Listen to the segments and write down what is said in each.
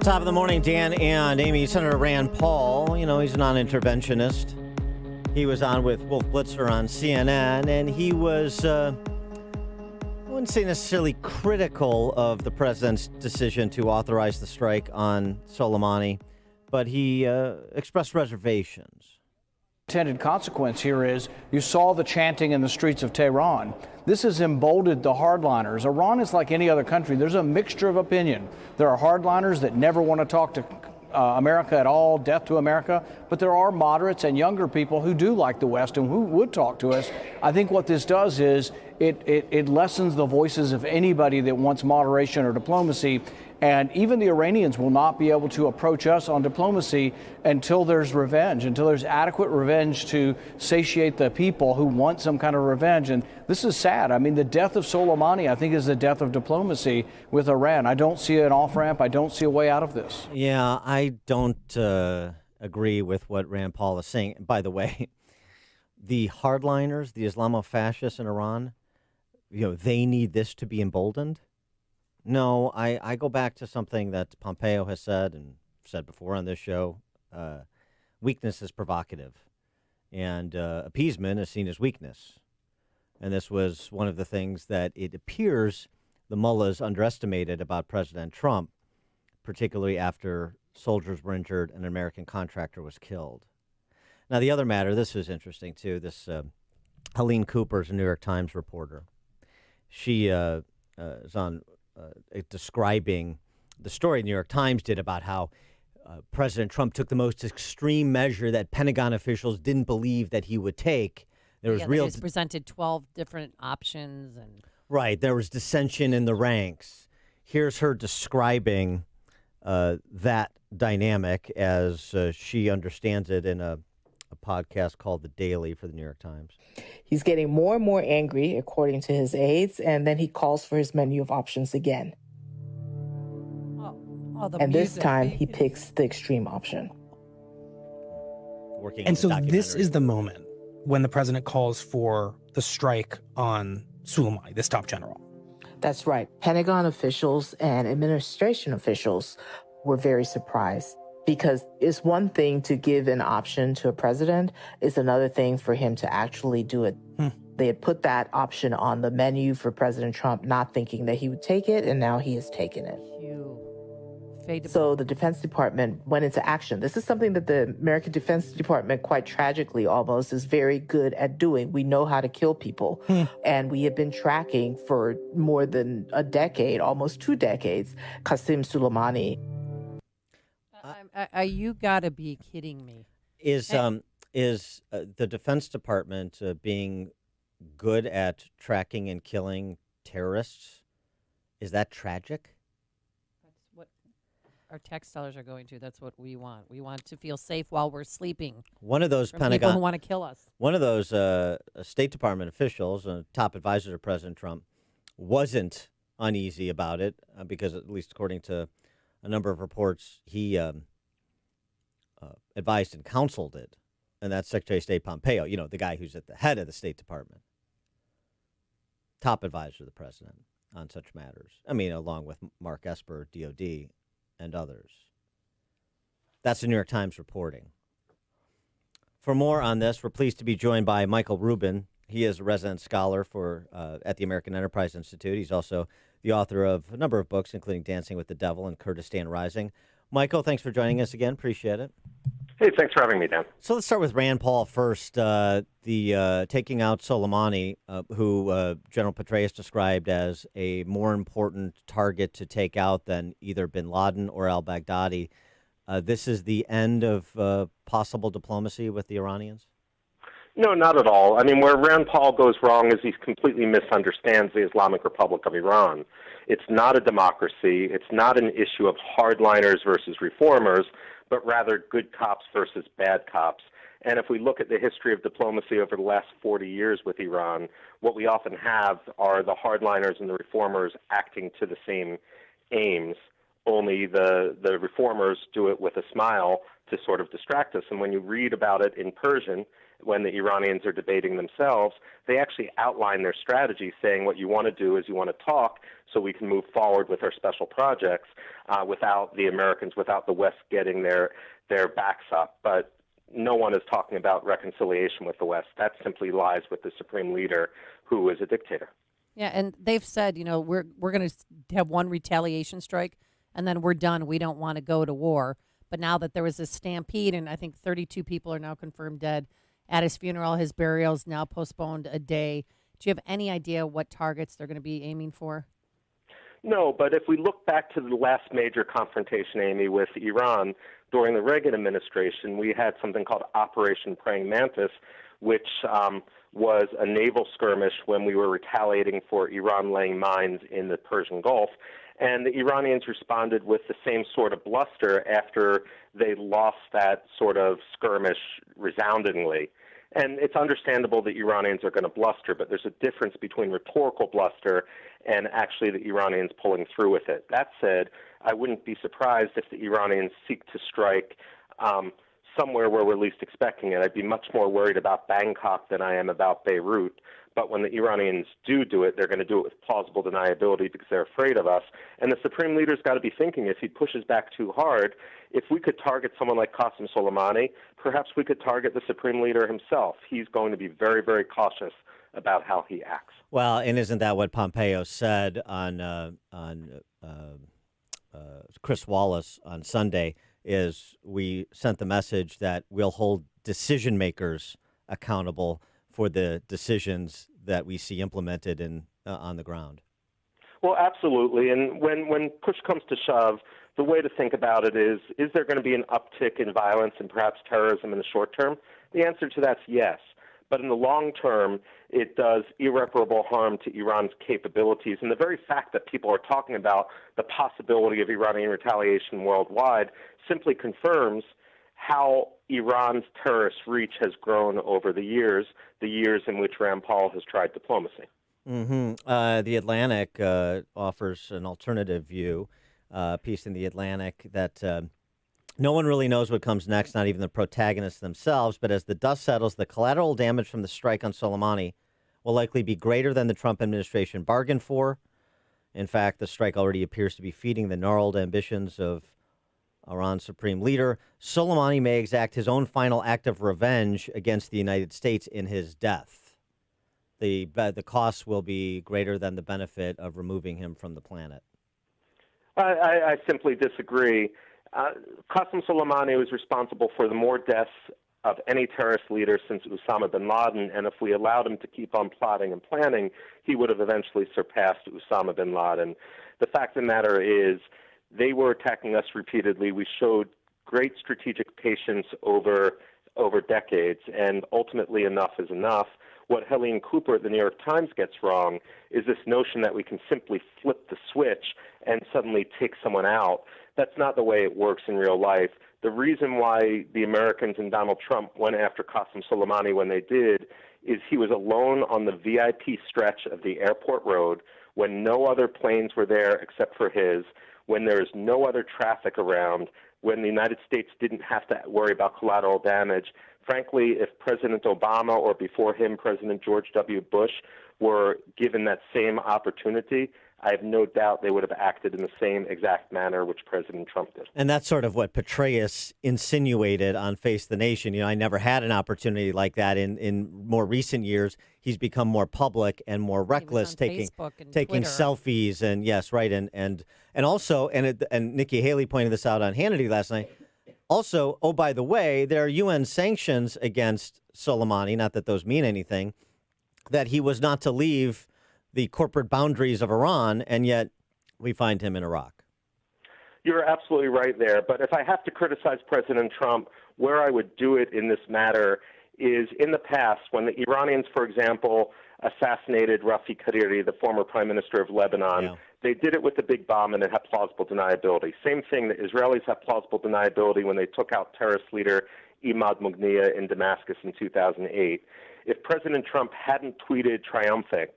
Top of the morning, Dan and Amy. Senator Rand Paul, he's a non-interventionist. He was on with Wolf Blitzer on CNN, and he was, I wouldn't say necessarily critical of the president's decision to authorize the strike on Soleimani, but he expressed reservations. Intended consequence here is you saw the chanting in the streets of Tehran. This has emboldened the hardliners. Iran is like any other country. There's a mixture of opinion. There are hardliners that never want to talk to America at all, death to America, but there are moderates and younger people who do like the West and who would talk to us. I think what this does is it lessens the voices of anybody that wants moderation or diplomacy. And even the Iranians will not be able to approach us on diplomacy until there's revenge, until there's adequate revenge to satiate the people who want some kind of revenge. And this is sad. I mean, the death of Soleimani, I think, is the death of diplomacy with Iran. I don't see an off-ramp. I don't see a way out of this. Yeah, I don't agree with what Rand Paul is saying. By the way, the hardliners, the Islamofascists in Iran, they need this to be emboldened. No, I go back to something that Pompeo has said and said before on this show. Weakness is provocative, and appeasement is seen as weakness. And this was one of the things that it appears the mullahs underestimated about President Trump, particularly after soldiers were injured and an American contractor was killed. Now, the other matter, this is interesting, too. This Helene Cooper is a New York Times reporter. She is on... describing the story the New York Times did about how President Trump took the most extreme measure that Pentagon officials didn't believe that he would take. There was real. He presented 12 different options, and there was dissension in the ranks. Here's her describing that dynamic as she understands it in a podcast called The Daily for the New York Times. He's getting more and more angry, according to his aides, and then he calls for his menu of options again. And this time he picks the extreme option. And so this is the moment when the president calls for the strike on Soleimani, this top general. That's right. Pentagon officials and administration officials were very surprised. Because it's one thing to give an option to a president, it's another thing for him to actually do it. They had put that option on the menu for President Trump, not thinking that he would take it, and now he has taken it. So the Defense Department went into action. This is something that the American Defense Department, quite tragically almost, is very good at doing. We know how to kill people. And we have been tracking for more than a decade, almost 2 decades, Qasem Soleimani. You gotta be kidding me. Is the Defense Department being good at tracking and killing terrorists? Is that tragic? That's what our tax dollars are going to. That's what we want. We want to feel safe while we're sleeping. One of those from people who want to kill us. One of those State Department officials, a top advisor to President Trump, wasn't uneasy about it because, at least according to a number of reports, he advised and counseled it, and that's Secretary of State Pompeo, the guy who's at the head of the State Department, top advisor to the president on such matters. I mean, along with Mark Esper, DOD, and others. That's the New York Times reporting. For more on this, we're pleased to be joined by Michael Rubin. He is a resident scholar at the American Enterprise Institute. He's also the author of a number of books, including Dancing with the Devil and Kurdistan Rising. Michael, thanks for joining us again. Appreciate it. Hey, thanks for having me, Dan. So let's start with Rand Paul first. The taking out Soleimani, who General Petraeus described as a more important target to take out than either bin Laden or al-Baghdadi. This is the end of possible diplomacy with the Iranians? No, not at all. I mean, where Rand Paul goes wrong is he completely misunderstands the Islamic Republic of Iran. It's not a democracy. It's not an issue of hardliners versus reformers, but rather good cops versus bad cops. And if we look at the history of diplomacy over the last 40 years with Iran, what we often have are the hardliners and the reformers acting to the same aims, only the reformers do it with a smile to sort of distract us. And when you read about it in Persian, when the Iranians are debating themselves, they actually outline their strategy, saying what you want to do is you want to talk so we can move forward with our special projects without the Americans, without the West getting their backs up. But no one is talking about reconciliation with the West. That simply lies with the supreme leader, who is a dictator. Yeah, and they've said, we're going to have one retaliation strike, and then we're done. We don't want to go to war. But now that there was this stampede, and I think 32 people are now confirmed dead at his funeral, his burial is now postponed a day. Do you have any idea what targets they're going to be aiming for? No, but if we look back to the last major confrontation, Amy, with Iran during the Reagan administration, we had something called Operation Praying Mantis, which was a naval skirmish when we were retaliating for Iran laying mines in the Persian Gulf. And the Iranians responded with the same sort of bluster after they lost that sort of skirmish resoundingly. And it's understandable that Iranians are going to bluster, but there's a difference between rhetorical bluster and actually the Iranians pulling through with it. That said, I wouldn't be surprised if the Iranians seek to strike somewhere where we're least expecting it. I'd be much more worried about Bangkok than I am about Beirut. But when the Iranians do it, they're going to do it with plausible deniability because they're afraid of us. And the supreme leader's got to be thinking, if he pushes back too hard, if we could target someone like Qasem Soleimani, perhaps we could target the supreme leader himself. He's going to be very, very cautious about how he acts. Well, and isn't that what Pompeo said on Chris Wallace on Sunday? Is we sent the message that we'll hold decision makers accountable for the decisions that we see implemented on the ground. Well, absolutely. And when push comes to shove, the way to think about it is there going to be an uptick in violence and perhaps terrorism in the short term? The answer to that's yes. But in the long term, it does irreparable harm to Iran's capabilities. And the very fact that people are talking about the possibility of Iranian retaliation worldwide simply confirms how Iran's terrorist reach has grown over the years in which Rand Paul has tried diplomacy. Mm-hmm. The Atlantic offers an alternative view, piece in the Atlantic, that no one really knows what comes next, not even the protagonists themselves. But as the dust settles, the collateral damage from the strike on Soleimani will likely be greater than the Trump administration bargained for. In fact, the strike already appears to be feeding the gnarled ambitions of Iran's supreme leader. Soleimani may exact his own final act of revenge against the United States in his death. The costs will be greater than the benefit of removing him from the planet. I simply disagree. Qasem Soleimani was responsible for the more deaths of any terrorist leader since Osama bin Laden, and if we allowed him to keep on plotting and planning, he would have eventually surpassed Osama bin Laden. The fact of the matter is, they were attacking us repeatedly. We showed great strategic patience over decades, and ultimately enough is enough. What Helene Cooper at the New York Times gets wrong is this notion that we can simply flip the switch and suddenly take someone out. That's not the way it works in real life. The reason why the Americans and Donald Trump went after Qasem Soleimani when they did is he was alone on the VIP stretch of the airport road when no other planes were there except for his, when there is no other traffic around, when the United States didn't have to worry about collateral damage. Frankly, if President Obama or before him President George W. Bush were given that same opportunity, I have no doubt they would have acted in the same exact manner which President Trump did. And that's sort of what Petraeus insinuated on Face the Nation. I never had an opportunity like that. In more recent years, he's become more public and more reckless, taking selfies and yes, right, and also and Nikki Haley pointed this out on Hannity last night. Also, oh, by the way, there are UN sanctions against Soleimani. Not that those mean anything. That he was not to leave the corporate boundaries of Iran, and yet we find him in Iraq. You're absolutely right there. But if I have to criticize President Trump, where I would do it in this matter is in the past when the Iranians, for example, assassinated Rafi Hariri, the former prime minister of Lebanon. Yeah. They did it with a big bomb and it had plausible deniability. Same thing, the Israelis had plausible deniability when they took out terrorist leader Imad Mughniya in Damascus in 2008. If President Trump hadn't tweeted triumphant,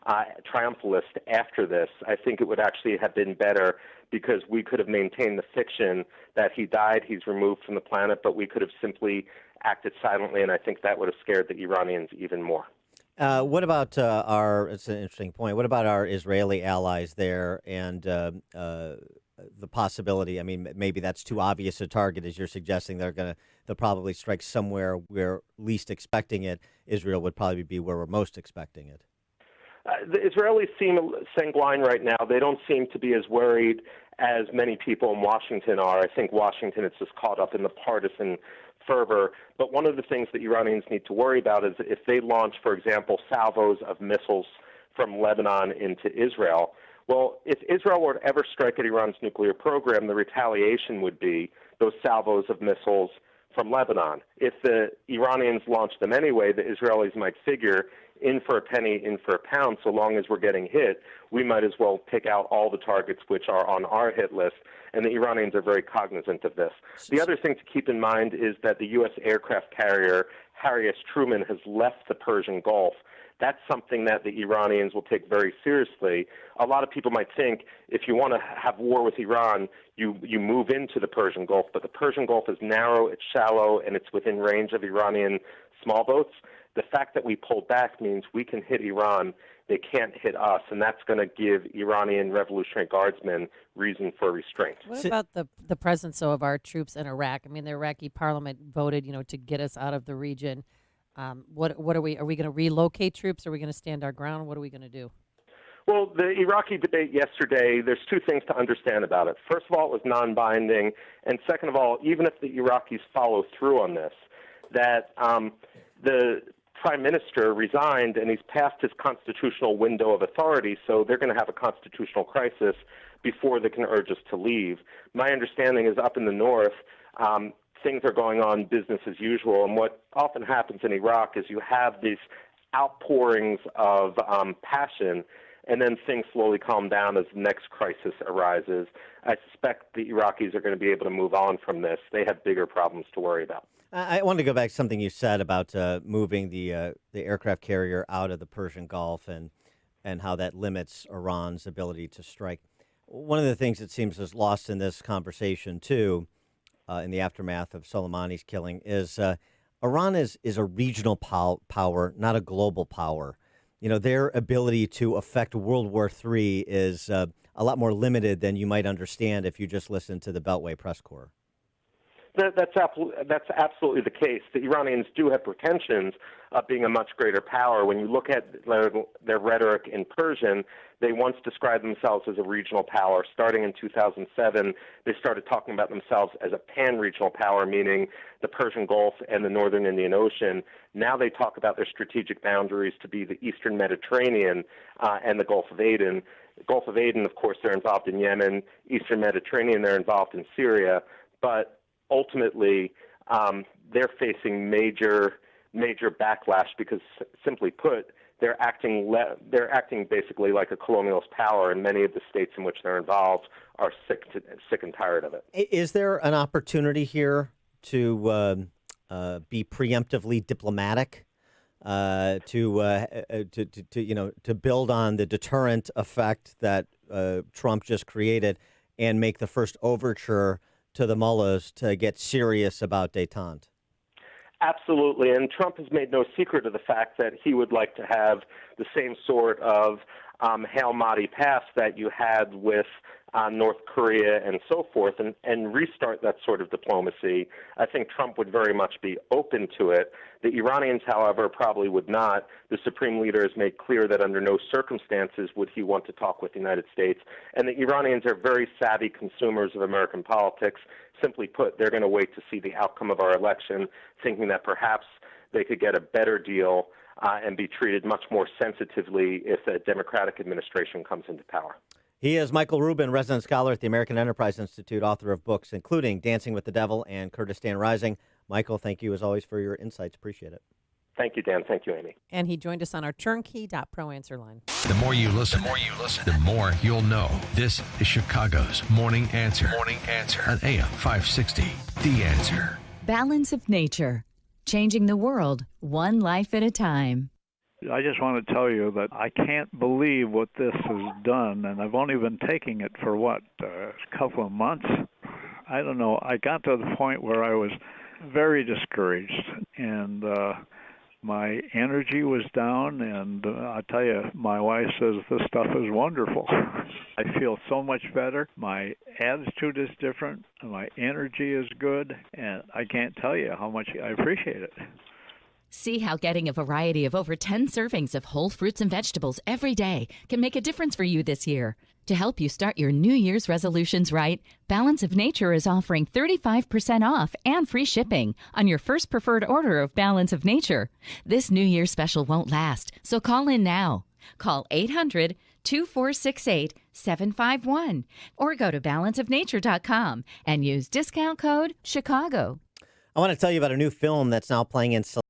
triumphalist after this. I think it would actually have been better because we could have maintained the fiction that he died, he's removed from the planet, but we could have simply acted silently, and I think that would have scared the Iranians even more. What about it's an interesting point, what about our Israeli allies there and the possibility, I mean, maybe that's too obvious a target as you're suggesting, they'll probably strike somewhere we're least expecting it. Israel would probably be where we're most expecting it. The Israelis seem sanguine right now. They don't seem to be as worried as many people in Washington are. I think Washington is just caught up in the partisan fervor. But one of the things that Iranians need to worry about is if they launch, for example, salvos of missiles from Lebanon into Israel. Well, if Israel were to ever strike at Iran's nuclear program, the retaliation would be those salvos of missiles from Lebanon. If the Iranians launch them anyway, the Israelis might figure, in for a penny, in for a pound, so long as we're getting hit, we might as well pick out all the targets which are on our hit list, and the Iranians are very cognizant of this. The other thing to keep in mind is that the U.S. aircraft carrier Harry S. Truman has left the Persian Gulf. That's something that the Iranians will take very seriously. A lot of people might think if you want to have war with Iran, you move into the Persian Gulf, but the Persian Gulf is narrow, it's shallow, and it's within range of Iranian small boats. The fact that we pulled back means we can hit Iran, they can't hit us, and that's going to give Iranian Revolutionary Guardsmen reason for restraint. What about the presence of our troops in Iraq? I mean, the Iraqi parliament voted, to get us out of the region. What are we going to relocate troops? Are we going to stand our ground? What are we going to do? Well, the Iraqi debate yesterday, there's two things to understand about it. First of all, it was non-binding, and second of all, even if the Iraqis follow through on this, that the prime minister resigned and he's past his constitutional window of authority, so they're going to have a constitutional crisis before they can urge us to leave. My understanding is up in the north, things are going on business as usual, and what often happens in Iraq is you have these outpourings of passion, and then things slowly calm down as the next crisis arises. I suspect the Iraqis are going to be able to move on from this. They have bigger problems to worry about. I wanted to go back to something you said about moving the aircraft carrier out of the Persian Gulf and how that limits Iran's ability to strike. One of the things that seems is lost in this conversation, too, in the aftermath of Soleimani's killing, is Iran is a regional power, not a global power. Their ability to affect World War III is a lot more limited than you might understand if you just listen to the Beltway press corps. That's absolutely the case. The Iranians do have pretensions of being a much greater power. When you look at their rhetoric in Persian, they once described themselves as a regional power. Starting in 2007, they started talking about themselves as a pan-regional power, meaning the Persian Gulf and the northern Indian Ocean. Now they talk about their strategic boundaries to be the eastern Mediterranean and the Gulf of Aden. The Gulf of Aden, of course, they're involved in Yemen. Eastern Mediterranean, they're involved in Syria. But ultimately, they're facing major backlash because, simply put, they're acting basically like a colonialist power, and many of the states in which they're involved are sick and tired of it. Is there an opportunity here to be preemptively diplomatic, to build on the deterrent effect that Trump just created, and make the first overture to the mullahs to get serious about détente? Absolutely, and Trump has made no secret of the fact that he would like to have the same sort of Hail Mahdi pass that you had with North Korea and so forth, and restart that sort of diplomacy. I think Trump would very much be open to it. The Iranians, however, probably would not. The Supreme Leader has made clear that under no circumstances would he want to talk with the United States. And the Iranians are very savvy consumers of American politics. Simply put, they're going to wait to see the outcome of our election, thinking that perhaps they could get a better deal and be treated much more sensitively if a Democratic administration comes into power. He is Michael Rubin, resident scholar at the American Enterprise Institute, author of books including Dancing with the Devil and Kurdistan Rising. Michael, thank you as always for your insights. Appreciate it. Thank you, Dan. Thank you, Amy. And he joined us on our turnkey.pro answer line. The more you listen, the more you'll know. This is Chicago's Morning Answer. Morning Answer on AM 560. The Answer. Balance of nature. Changing the world, one life at a time. I just want to tell you that I can't believe what this has done, and I've only been taking it for, a couple of months? I don't know. I got to the point where I was very discouraged, and my energy was down, and I tell you, my wife says this stuff is wonderful. I feel so much better. My attitude is different. My energy is good, and I can't tell you how much I appreciate it. See how getting a variety of over 10 servings of whole fruits and vegetables every day can make a difference for you this year. To help you start your New Year's resolutions right, Balance of Nature is offering 35% off and free shipping on your first preferred order of Balance of Nature. This New Year's special won't last, so call in now. Call 800-2468-751 or go to balanceofnature.com and use discount code CHICAGO. I want to tell you about a new film that's now playing in